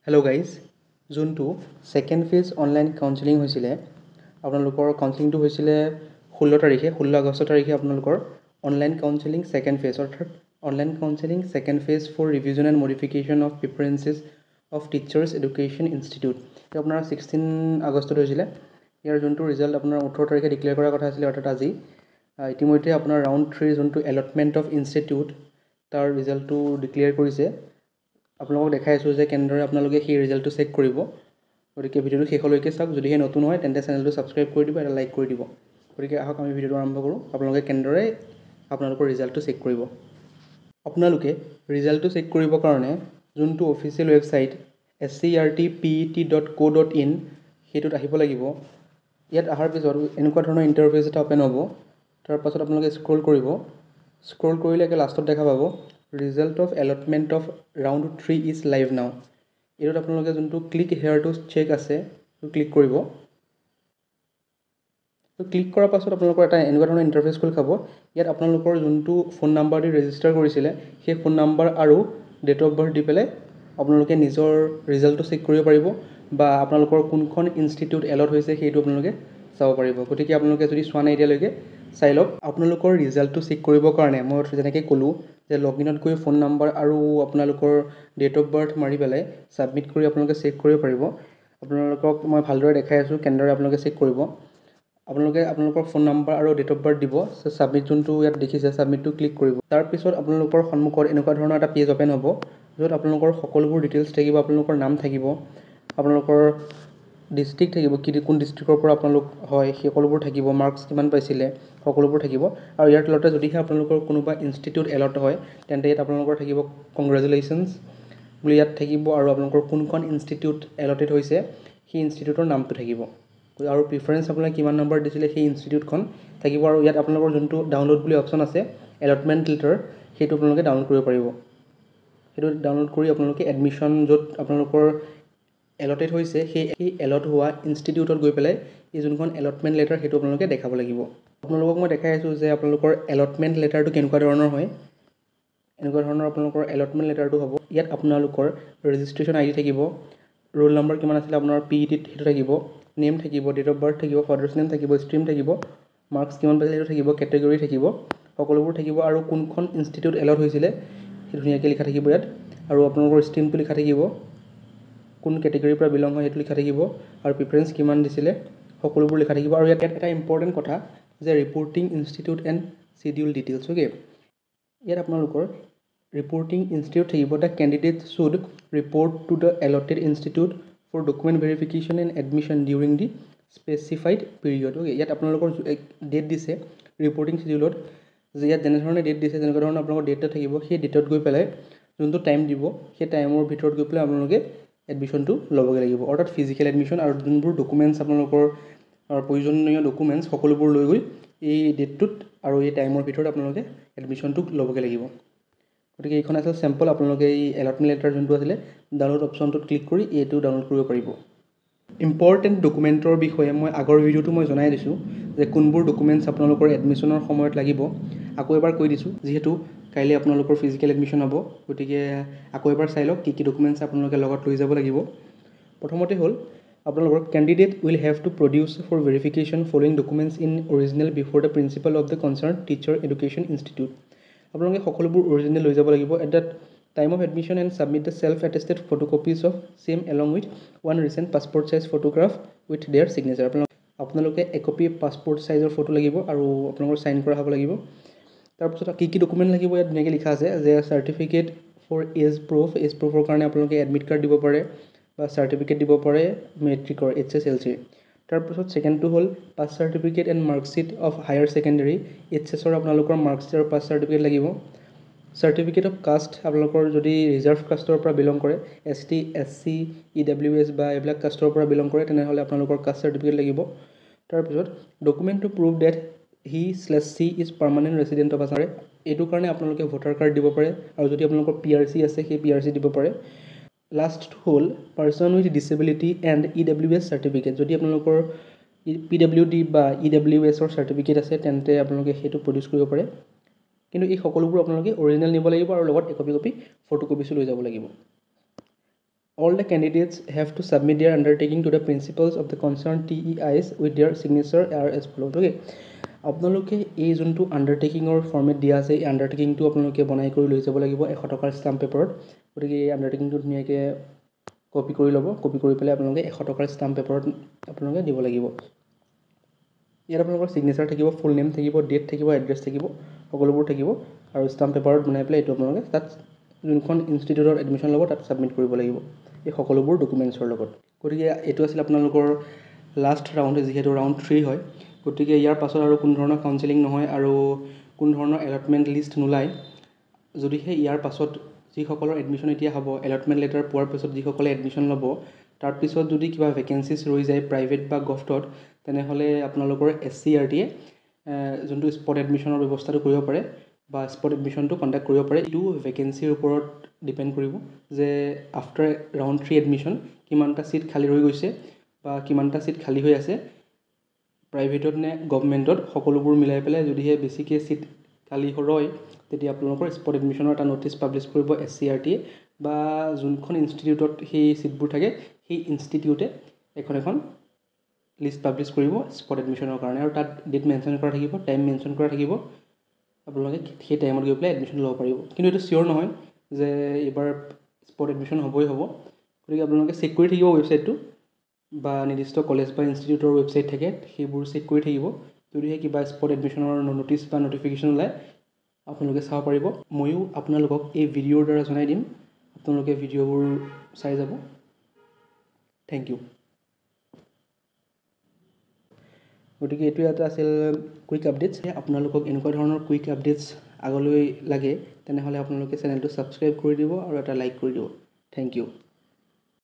Hello' guys, যোনটো second phase online counselling হৈছিলে, আপোনালোকৰ কাউন্সেলিংটো হৈছিলে 16 আগষ্ট তাৰিখে আপোনালোকৰ অনলাইন কাউন্সেলিং ছেকেণ্ড ফেজ, অৰ্থাৎ online counselling second phase for revision and modification of preferences of teachers education institute. এইটো আপোনাৰ 16 আগষ্টত হৈছিলে। ইয়াৰ যোনটো ৰিজাল্ট আপোনাৰ 18 তাৰিখে ডিক্লেয়াৰ কৰাৰ কথা আছিলে, অৰ্থাৎ আজি ইতিমধ্যে আপোনাৰ ৰাউণ্ড 3 যোনটো এলটমেণ্ট অফ ইনষ্টিটিউট তাৰ ৰিজাল্টটো ডিক্লেয়াৰ কৰিছে। আপোনালোকক দেখাই আছোঁ যে কেনেদৰে আপোনালোকে সেই ৰিজাল্টটো চেক কৰিব। গতিকে ভিডিঅ'টো শেষলৈকে চাওক। যদিহে নতুন হয় তেন্তে চেনেলটো ছাবস্ক্ৰাইব কৰি দিব, এটা লাইক কৰি দিব। গতিকে আহক আমি ভিডিঅ'টো আৰম্ভ কৰোঁ। আপোনালোকে কেনেদৰে আপোনালোকৰ ৰিজাল্টটো চেক কৰিব। আপোনালোকে ৰিজাল্টটো চেক কৰিবৰ কাৰণে যোনটো অফিচিয়েল ৱেবছাইট scrtpet.co.in সেইটোত আহিব লাগিব। ইয়াত অহাৰ পিছত এনেকুৱা ধৰণৰ ইণ্টাৰফেচ এটা অ'পেন হ'ব। তাৰপাছত আপোনালোকে স্ক্ৰল কৰিব। স্ক্ৰল কৰিলে লাষ্টত দেখা পাব result of allotment of round 3 is live নাও। এইটোত আপোনালোকে যোনটো ক্লিক হেয়াৰ টু চেক আছে সেইটো ক্লিক কৰিব। ক্লিক কৰাৰ পাছত আপোনালোকৰ এটা এনেকুৱা ধৰণৰ ইণ্টাৰফেচ খোল খাব। ইয়াত আপোনালোকৰ যোনটো ফোন নাম্বাৰ দি ৰেজিষ্টাৰ কৰিছিলে সেই ফোন নাম্বাৰ আৰু ডেট অফ বাৰ্থ দি পেলাই আপোনালোকে নিজৰ ৰিজাল্টটো চেক কৰিব পাৰিব, বা আপোনালোকৰ কোনখন ইনষ্টিটিউট এলট হৈছে সেইটো আপোনালোকে চাব পাৰিব। গতিকে আপোনালোকে যদি চোৱা নাই এতিয়ালৈকে চাই লওক। আপোনালোকৰ ৰিজাল্টটো চেক কৰিবৰ কাৰণে মই যেনেকৈ ক'লোঁ যে লগইনত গৈ ফোন নাম্বাৰ আৰু আপোনালোকৰ ডেট অফ বাৰ্থ মাৰি পেলাই ছাবমিট কৰি আপোনালোকে চেক কৰিব পাৰিব। আপোনালোকক মই ভালদৰে দেখাই আছোঁ কেনেদৰে আপোনালোকে চেক কৰিব। আপোনালোকে আপোনালোকৰ ফোন নাম্বাৰ আৰু ডেট অফ বাৰ্থ দিব। ছাবমিট যোনটো ইয়াত দেখিছে ছাবমিটটো ক্লিক কৰিব। তাৰপিছত আপোনালোকৰ সন্মুখত এনেকুৱা ধৰণৰ এটা পেজ অ'পেন হ'ব, য'ত আপোনালোকৰ সকলোবোৰ ডিটেইলছ থাকিব। আপোনালোকৰ নাম থাকিব, আপোনালোকৰ ডিষ্ট্ৰিক্ট থাকিব, কোন ডিষ্ট্ৰিক্টৰ পৰা আপোনালোক হয় সেই সকলোবোৰ থাকিব, মাৰ্কছ কিমান পাইছিলে সকলোবোৰ থাকিব। আৰু ইয়াৰ তলতে যদিহে আপোনালোকৰ কোনোবা ইনষ্টিটিউট এলট হয় তেন্তে ইয়াত আপোনালোকৰ থাকিব কংগ্ৰেচুলেশ্যনছ বুলি ইয়াত থাকিব, আৰু আপোনালোকৰ কোনখন ইনষ্টিটিউট এলটেড হৈছে সেই ইনষ্টিটিউটৰ নামটো থাকিব, আৰু প্ৰিফাৰেঞ্চ আপোনালোকে কিমান নম্বৰ দিছিলে সেই ইনষ্টিটিউটখন থাকিব। আৰু ইয়াত আপোনালোকৰ যোনটো ডাউনলোড বুলি অপশ্যন আছে এলটমেণ্ট লেটাৰ, সেইটো আপোনালোকে ডাউনলোড কৰিব পাৰিব। সেইটো ডাউনলোড কৰি আপোনালোকে এডমিশ্যন য'ত আপোনালোকৰ এলটেড হৈছে সেই এলট হোৱা ইনষ্টিটিউটত গৈ পেলাই এই যোনখন এলটমেণ্ট লেটাৰ সেইটো আপোনালোকে দেখাব লাগিব। আপোনালোকক মই দেখাই আছোঁ যে আপোনালোকৰ এলটমেণ্ট লেটাৰটো কেনেকুৱা ধৰণৰ হয়। এনেকুৱা ধৰণৰ আপোনালোকৰ এলটমেণ্ট লেটাৰটো হ'ব। ইয়াত আপোনালোকৰ ৰেজিষ্ট্ৰেশ্যন আই ডি থাকিব, ৰোল নম্বৰ কিমান আছিলে আপোনাৰ PETত সেইটো থাকিব, নেম থাকিব, ডেট অফ বাৰ্থ থাকিব, ফাদাৰ্ছ নেম থাকিব, ষ্ট্ৰীম থাকিব, মাৰ্কছ কিমান পাইছিলে সেইটো থাকিব, কেটেগৰী থাকিব, সকলোবোৰ থাকিব। আৰু কোনখন ইনষ্টিটিউট এলট হৈছিলে সেইটো ধুনীয়াকৈ লিখা থাকিব ইয়াত। আৰু আপোনালোকৰ ষ্ট্ৰীমটো লিখা থাকিব, কোন কেটেগৰীৰ পৰা বিলং হয় সেইটো লিখা থাকিব, আৰু প্ৰিফাৰেঞ্চ কিমান দিছিলে সকলোবোৰ লিখা থাকিব। আৰু ইয়াত এটা ইম্পৰ্টেণ্ট কথা যে reporting institute and schedule details. Okay, ইয়াত আপোনালোকৰ ৰিপৰ্টিং ইনষ্টিটিউট থাকিব। The candidate should report to the allotted institute for document verification and admission during the specified period. Okay, ইয়াত আপোনালোকৰ ডেট দিছে ৰিপৰ্টিং চিডিউলত, যে ইয়াত যেনেধৰণে ডেট দিছে যেনেকুৱা ধৰণৰ আপোনালোকৰ ডেট এটা থাকিব। সেই ডেটত গৈ পেলাই যোনটো টাইম দিব সেই টাইমৰ ভিতৰত গৈ পেলাই আপোনালোকে এডমিশ্যনটো ল'বগৈ লাগিব, অৰ্থাৎ ফিজিকেল এডমিশ্যন। আৰু যোনবোৰ ডকুমেণ্টছ আপোনালোকৰ প্ৰয়োজনীয় ডকুমেণ্টছ সকলোবোৰ লৈ গৈ এই ডেটটোত আৰু এই টাইমৰ ভিতৰত আপোনালোকে এডমিশ্যনটো ল'বগৈ লাগিব। গতিকে এইখন আছিল চেম্পল। আপোনালোকে এই এলটমেণ্ট লেটাৰ যোনটো আছিলে ডাউনলোড অপশ্যনটোত ক্লিক কৰি এইটো ডাউনলোড কৰিব পাৰিব। ইম্পৰ্টেণ্ট ডকুমেণ্টৰ বিষয়ে মই আগৰ ভিডিঅ'টো মই জনাই দিছোঁ যে কোনবোৰ ডকুমেণ্টছ আপোনালোকৰ এডমিশ্যনৰ সময়ত লাগিব। আকৌ এবাৰ কৈ দিছোঁ, যিহেতু কাইলৈ আপোনালোকৰ ফিজিকেল এডমিশ্যন হ'ব, গতিকে আকৌ এবাৰ চাই লওক কি কি ডকুমেণ্টছ আপোনালোকে লগত লৈ যাব লাগিব। প্ৰথমতে হ'ল আপোনালোকৰ candidate will have to produce for verification following documents in original before the principal of the concern teacher education institute. আপোনালোকে সকলোবোৰ অৰিজিনেল লৈ যাব লাগিব। At the time of admission and submit the self attested photocopies of same along with one recent passport size photograph with their signature. আপোনালোকে একপি passport চাইজৰ photo লাগিব আৰু আপোনালোকৰ চাইন কৰা হ'ব লাগিব। তাৰপিছত কি কি ডকুমেণ্ট লাগিব ইয়াত ধুনীয়াকৈ লিখা আছে যে certificate for age proof, age প্ৰুফৰ কাৰণে আপোনালোকে এডমিট কাৰ্ড দিব পাৰে বা চাৰ্টিফিকেট দিব পাৰে মেট্ৰিকৰ HSLC। তাৰপিছত ছেকেণ্ডটো হ'ল pass certificate and marksheet of higher secondary HSৰ আপোনালোকৰ মাৰ্কশ্বিট আৰু পাছ চাৰ্টিফিকেট লাগিব। চাৰ্টিফিকেট অফ কাষ্ট, আপোনালোকৰ যদি ৰিজাৰ্ভ কাষ্টৰ পৰা বিলং কৰে ST SC EWS বা এইবিলাক কাষ্টৰ পৰা বিলং কৰে তেনেহ'লে আপোনালোকৰ কাষ্ট চাৰ্টিফিকেট লাগিব। তাৰপিছত document to prove that he/she is permanent resident of Assam. এইটো কাৰণে আপোনালোকে ভোটাৰ কাৰ্ড দিব পাৰে, আৰু যদি আপোনালোকৰ PRC আছে সেই PRC দিব পাৰে। লাষ্ট হ'ল person with disability and EWS certificate. যদি আপোনালোকৰ PWD বা EWSৰ চাৰ্টিফিকেট আছে তেন্তে আপোনালোকে সেইটো প্ৰডিউচ কৰিব পাৰে, কিন্তু এই সকলোবোৰ আপোনালোকে অৰিজিনেল নিব লাগিব আৰু লগত একপি ফটোকপিছো লৈ যাব লাগিব। All the candidates have to submit their undertaking to the principals of the concerned TEIs with their signature as follows. Okay, আপোনালোকে এই যোনটো আণ্ডাৰটেকিঙৰ ফৰ্মেট দিয়া আছে এই আণ্ডাৰটেকিংটো আপোনালোকে বনাই কৰি লৈ যাব লাগিব 100 টকাৰ ষ্টাম্প পেপাৰত। গতিকে এই আণ্ডাৰটেকিংটো ধুনীয়াকৈ কপি কৰি ল'ব, কপি কৰি পেলাই আপোনালোকে 100 টকাৰ ষ্টাম্প পেপাৰত আপোনালোকে দিব লাগিব। ইয়াত আপোনালোকৰ ছিগনেচাৰ থাকিব, ফুল নেম থাকিব, ডেট থাকিব, এড্ৰেছ থাকিব, সকলোবোৰ থাকিব আৰু ষ্টাম্প পেপাৰত বনাই পেলাই এইটো আপোনালোকে তাত যোনখন ইনষ্টিটিউটত এডমিশ্যন ল'ব তাত ছাবমিট কৰিব লাগিব এই সকলোবোৰ ডকুমেণ্টছৰ লগত। গতিকে এইটো আছিল আপোনালোকৰ লাষ্ট ৰাউণ্ড, যিহেতু ৰাউণ্ড 3 হয়। গতিকে ইয়াৰ পাছত আৰু কোনো ধৰণৰ কাউন্সেলিং নহয় আৰু কোনো ধৰণৰ এলটমেণ্ট লিষ্ট নোলায়। যদিহে ইয়াৰ পাছত যিসকলৰ এডমিশ্যন এতিয়া হ'ব, এলটমেণ্ট লেটাৰ পোৱাৰ পিছত যিসকলে এডমিশ্যন ল'ব, তাৰপিছত যদি কিবা ভেকেঞ্চিছ ৰৈ যায় প্ৰাইভেট বা গভটত, তেনেহ'লে আপোনালোকৰ SCERTয়ে যোনটো স্পট এডমিশ্যনৰ ব্যৱস্থাটো কৰিব পাৰে বা স্পট এডমিশ্যনটো কণ্ডাক্ট কৰিব পাৰে। এইটো ভেকেঞ্চিৰ ওপৰত ডিপেণ্ড কৰিব যে আফটাৰ ৰাউণ্ড 3 এডমিশ্যন কিমানটা ছিট খালী হৈ গৈছে বা কিমানটা ছিট খালী হৈ আছে প্ৰাইভেটত নে গভমেণ্টত, সকলোবোৰ মিলাই পেলাই যদিহে বেছিকৈ ছিট খালী ৰয় তেতিয়া আপোনালোকৰ স্পট এডমিশ্যনৰ এটা ন'টিচ পাব্লিছ কৰিব SCERTয়ে বা যোনখন ইনষ্টিটিউটত সেই ছিটবোৰ থাকে সেই ইনষ্টিটিউটে এখন লিষ্ট পাব্লিছ কৰিব স্পট এডমিশ্যনৰ কাৰণে আৰু তাত ডেট মেনশ্যন কৰা থাকিব, টাইম মেনশ্যন কৰা থাকিব। আপোনালোকে সেই টাইমত গৈ পেলাই এডমিশ্যন ল'ব পাৰিব। কিন্তু এইটো চিয়'ৰ নহয় যে এইবাৰ স্পট এডমিশ্যন হ'বই হ'ব। গতিকে আপোনালোকে চেক কৰি থাকিব ৱেবছাইটটো বা নিৰ্দিষ্ট কলেজ বা ইনষ্টিটিউটৰ ৱেবছাইট থাকে সেইবোৰ চেক কৰি থাকিব। যদিহে কিবা স্পট এডমিশ্যনৰ ন'টিচ বা ন'টিফিকেশ্যন ওলায় আপোনালোকে চাব পাৰিব। ময়ো আপোনালোকক এই ভিডিঅ'ৰ দ্বাৰা জনাই দিম, আপোনালোকে ভিডিঅ'বোৰ চাই যাব। Thank you. গতিকে এইটো এটা আছিল কুইক আপডেটছ। আপোনালোকক এনেকুৱা ধৰণৰ কুইক আপডেটছ আগলৈ লাগে তেনেহ'লে আপোনালোকে চেনেলটো ছাবস্ক্ৰাইব কৰি দিব আৰু এটা লাইক কৰি দিব। Thank U.